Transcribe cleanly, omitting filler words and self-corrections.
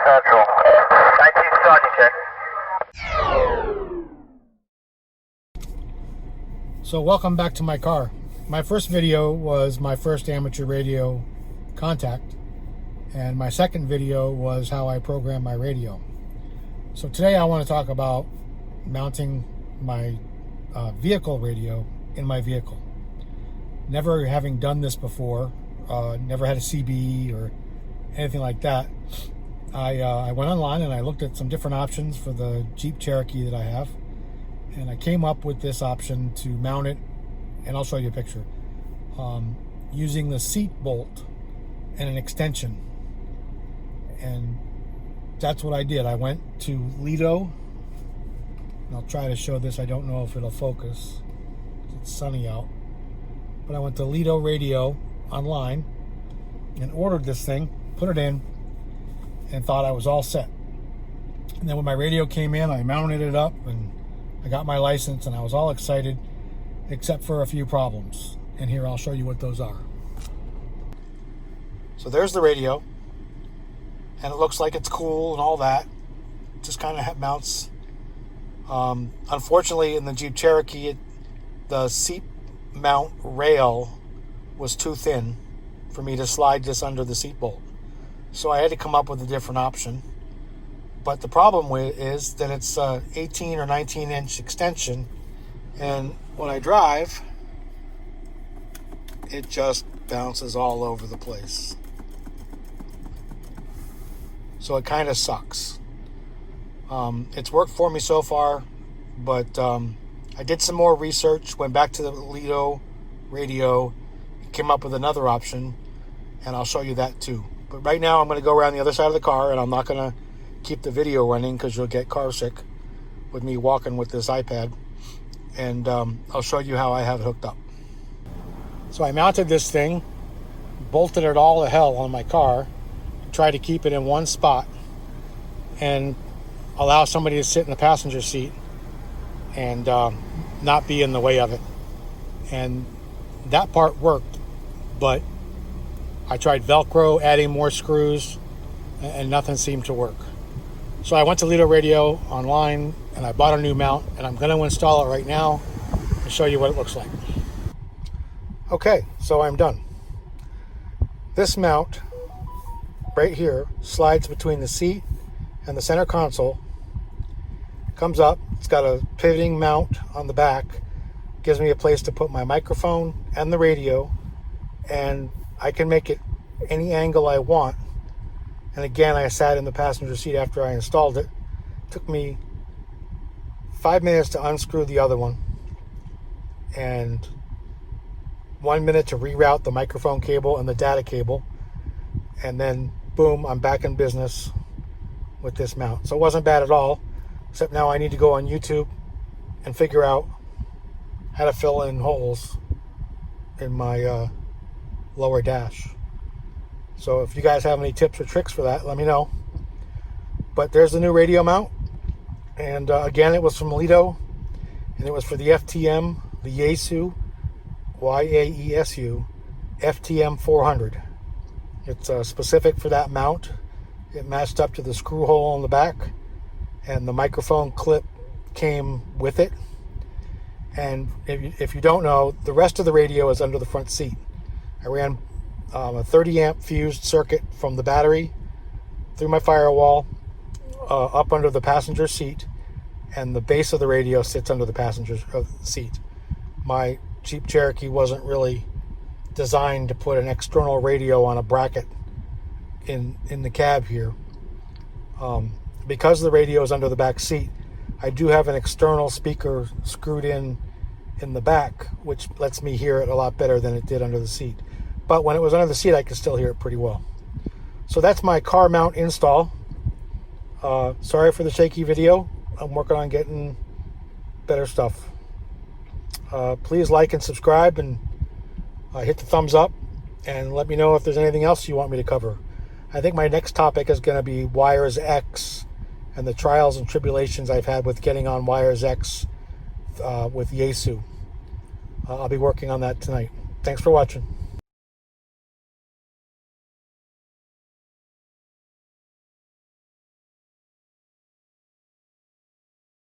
Central. 19 Sergeant, check. So welcome back to my car. My first video was my first amateur radio contact, and my second video was how I program my radio. So today I want to talk about mounting my vehicle radio in my vehicle. Never having done this before, never had a CB or anything like that. I went online and I looked at some different options for the Jeep Cherokee that I have, and I came up with this option to mount it, and I'll show you a picture, using the seat bolt and an extension. And that's what I did. I went to Lido, and I'll try to show this. I don't know if it'll focus. It's sunny out. But I went to Lido Radio online and ordered this thing, put it in, and thought I was all set. And then when my radio came in, I mounted it up and I got my license, and I was all excited, except for a few problems. And here I'll show you what those are. So there's the radio, and it looks like it's cool and all that. Just kind of mounts. Unfortunately, in the Jeep Cherokee, the seat mount rail was too thin for me to slide this under the seat bolt. So I had to come up with a different option. But the problem is that it's 18 or 19 inch extension, and when I drive, it just bounces all over the place. So it kind of sucks. It's worked for me so far, but I did some more research, went back to the Lido radio, came up with another option, and I'll show you that too. But right now I'm going to go around the other side of the car, and I'm not going to keep the video running because you'll get car sick with me walking with this iPad. And I'll show you how I have it hooked up. So I mounted this thing, bolted it all to hell on my car, tried to keep it in one spot and allow somebody to sit in the passenger seat and not be in the way of it. And that part worked, but I tried Velcro, adding more screws, and nothing seemed to work. So I went to Lido Radio online and I bought a new mount, and I'm going to install it right now and show you what it looks like. Okay, so I'm done. This mount right here slides between the seat and the center console, comes up, it's got a pivoting mount on the back, gives me a place to put my microphone and the radio, and I can make it any angle I want. And again, I sat in the passenger seat after I installed it. It took me 5 minutes to unscrew the other one, and 1 minute to reroute the microphone cable and the data cable, and then boom, I'm back in business with this mount. So it wasn't bad at all, except now I need to go on YouTube and figure out how to fill in holes in my lower dash. So if you guys have any tips or tricks for that, let me know. But there's the new radio mount, and again, it was from Lido, and it was for the FTM, the Yaesu, Yaesu, FTM-400. It's specific for that mount. It matched up to the screw hole on the back, and the microphone clip came with it. And if you don't know, the rest of the radio is under the front seat. I ran a 30 amp fused circuit from the battery through my firewall up under the passenger seat, and the base of the radio sits under the passenger seat. My Jeep Cherokee wasn't really designed to put an external radio on a bracket in the cab here. Because the radio is under the back seat, I do have an external speaker screwed in the back, which lets me hear it a lot better than it did under the seat. But when it was under the seat, I could still hear it pretty well. So that's my car mount install. Sorry for the shaky video. I'm working on getting better stuff. Please like and subscribe, and hit the thumbs up, and let me know if there's anything else you want me to cover. I think my next topic is going to be Wires X and the trials and tribulations I've had with getting on Wires X with Yaesu. I'll be working on that tonight. Thanks for watching.